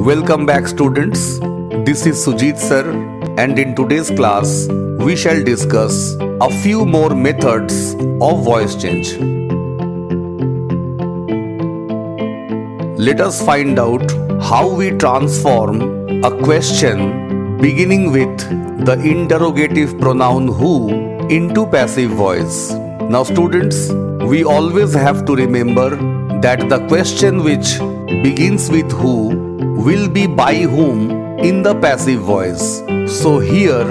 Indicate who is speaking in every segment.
Speaker 1: Welcome back, students. This is Sujit sir, and in today's class we shall discuss a few more methods of voice change. Let us find out how we transform a question beginning with the interrogative pronoun who into passive voice. Now students, we always have to remember that the question which begins with who will be by whom in the passive voice. So here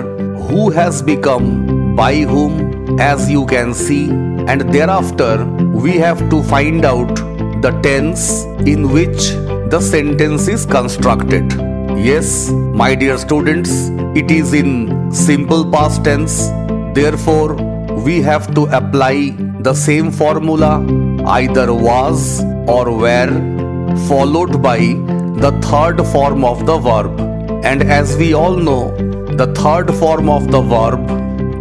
Speaker 1: who has become by whom, as you can see, and thereafter we have to find out the tense in which the sentence is constructed. Yes, my dear students, it is in simple past tense. Therefore, we have to apply the same formula, either was or were, followed by the third form of the verb. And as we all know, the third form of the verb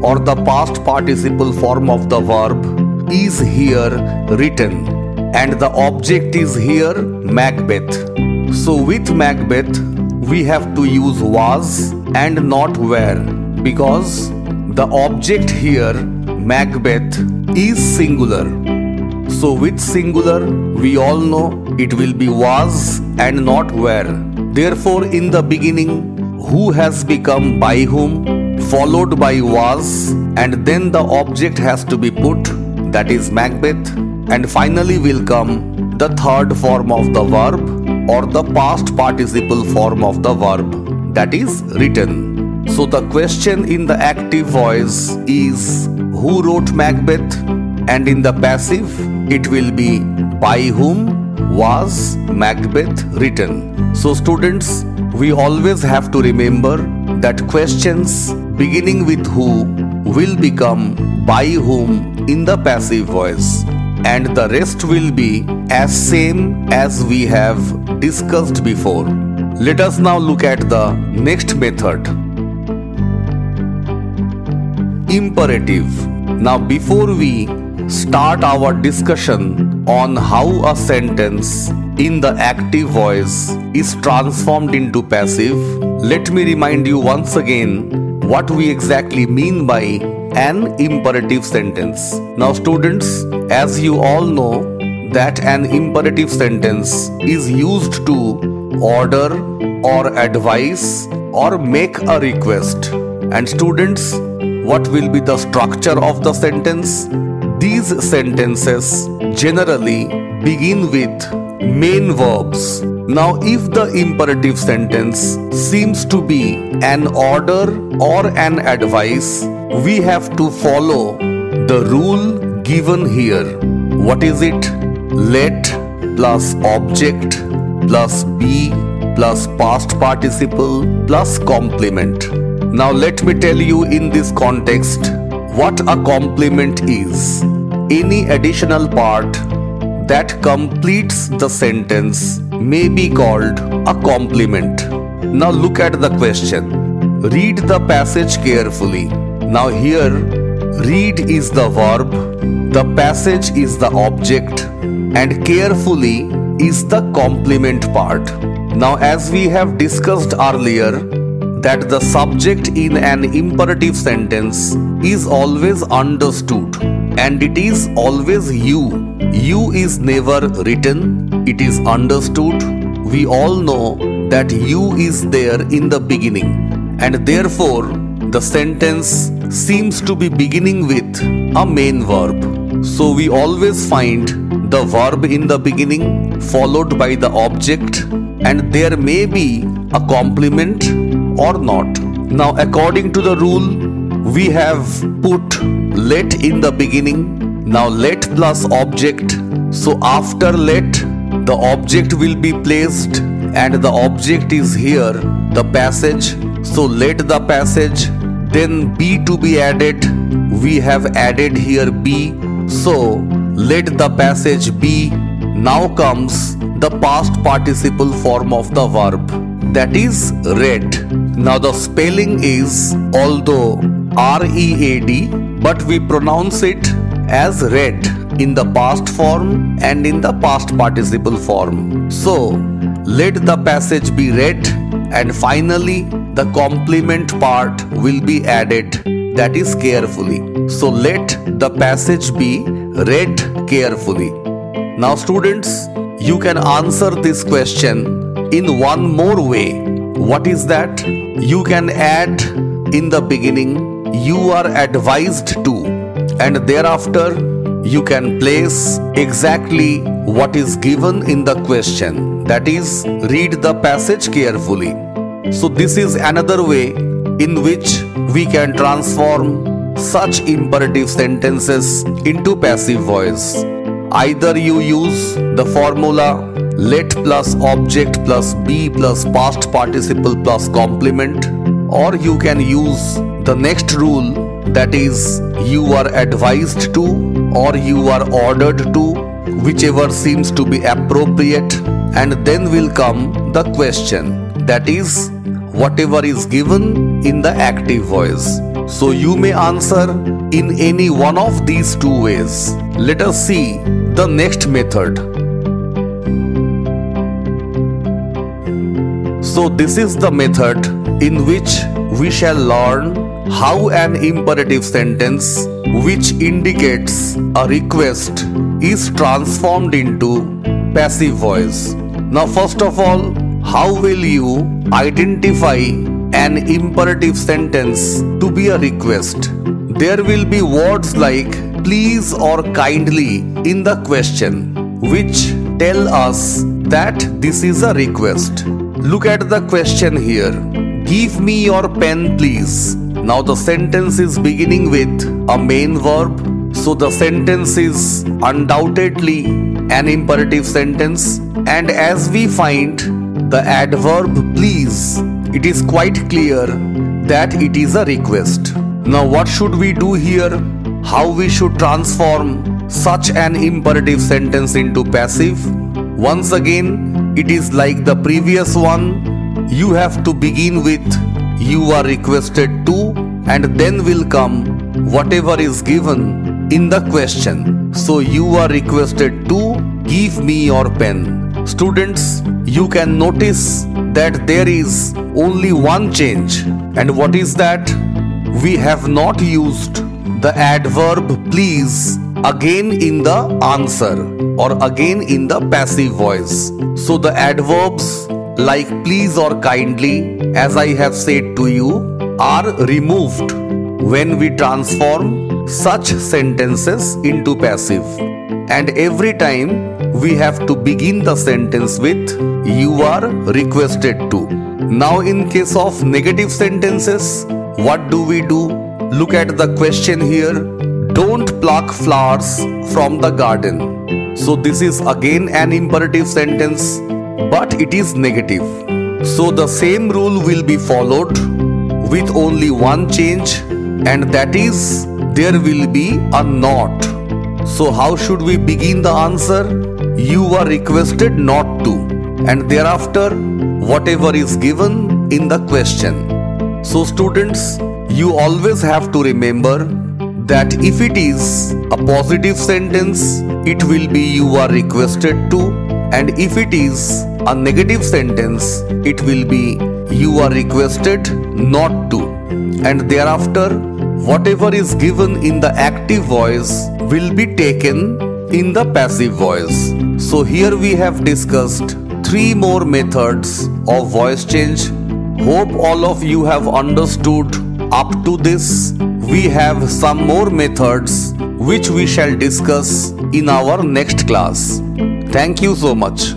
Speaker 1: or the past participle form of the verb is here written, and the object is here Macbeth. So with Macbeth, we have to use was and not were, because the object here Macbeth is singular. So with singular, we all know it will be was and not were. Therefore, in the beginning, who has become by whom, followed by was, and then the object has to be put, that is Macbeth, and finally will come the third form of the verb or the past participle form of the verb, that is written. So the question in the active voice is who wrote Macbeth, and in the passive it will be by whom was Macbeth written. So students, we always have to remember that questions beginning with who will become by whom in the passive voice, and the rest will be as same as we have discussed before. Let us now look at the next method. Imperative. Now before we start our discussion on how a sentence in the active voice is transformed into passive, let me remind you once again what we exactly mean by an imperative sentence. Now students, as you all know that an imperative sentence is used to order or advise or make a request. And students, what will be the structure of the sentence? These sentences generally begin with main verbs. Now if the imperative sentence seems to be an order or an advice, we have to follow the rule given here. What is it? Let plus object plus be plus past participle plus complement. Now let me tell you in this context what a complement is. Any additional part that completes the sentence may be called a complement. Now look at the question. Read the passage carefully. Now here, read is the verb, the passage is the object, and carefully is the complement part. Now as we have discussed earlier, that the subject in an imperative sentence is always understood, and it is always you. You is never written, it is understood. We all know that you is there in the beginning, and therefore the sentence seems to be beginning with a main verb. So we always find the verb in the beginning followed by the object, and there may be a complement or not. Now according to the rule, we have put let in the beginning. Now let plus object. So after let, the object will be placed, and the object is here, the passage. So let the passage, then be to be added. We have added here be. So let the passage be. Now comes the past participle form of the verb, that is read. Now the spelling is although R-E-A-D, but we pronounce it as read. in the past form and in the past participle form. So, let the passage be read, and finally the complement part will be added, that is carefully. So let the passage be read carefully. Now students, you can answer this question in one more way. What is that? You can add in the beginning, you are advised to, and thereafter you can place exactly what is given in the question, that is, read the passage carefully. So this is another way in which we can transform such imperative sentences into passive voice. Either you use the formula let plus object plus be plus past participle plus complement, or you can use the next rule, that is, you are advised to or you are ordered to, whichever seems to be appropriate, and then will come the question, that is, whatever is given in the active voice. So you may answer in any one of these two ways. Let us see the next method. So this is the method in which we shall learn how an imperative sentence which indicates a request is transformed into passive voice. Now first of all, how will you identify an imperative sentence to be a request? There will be words like please or kindly in the question, which tell us that this is a request. Look at the question here. Give me your pen, please. Now the sentence is beginning with a main verb, so the sentence is undoubtedly an imperative sentence, and as we find the adverb please, it is quite clear that it is a request. Now what should we do here? How we should transform such an imperative sentence into passive? Once again, it is like the previous one. You have to begin with you are requested to, and then will come whatever is given in the question. So you are requested to give me your pen. Students, you can notice that there is only one change. And what is that? We have not used the adverb please again in the answer or again in the passive voice. So the adverbs like please or kindly, as I have said to you, are removed when we transform such sentences into passive. And every time we have to begin the sentence with you are requested to. Now in case of negative sentences, what do we do? Look at the question here. Don't pluck flowers from the garden. So this is again an imperative sentence, but it is negative. So the same rule will be followed with only one change, and that is there will be a not. So how should we begin the answer? You are requested not to, and thereafter whatever is given in the question. So students, you always have to remember that if it is a positive sentence, it will be you are requested to, and if it is a negative sentence, it will be you are requested not to, and thereafter whatever is given in the active voice will be taken in the passive voice. So here we have discussed 3 more methods of voice change. Hope all of you have understood up to this. We have some more methods which we shall discuss in our next class. Thank you so much.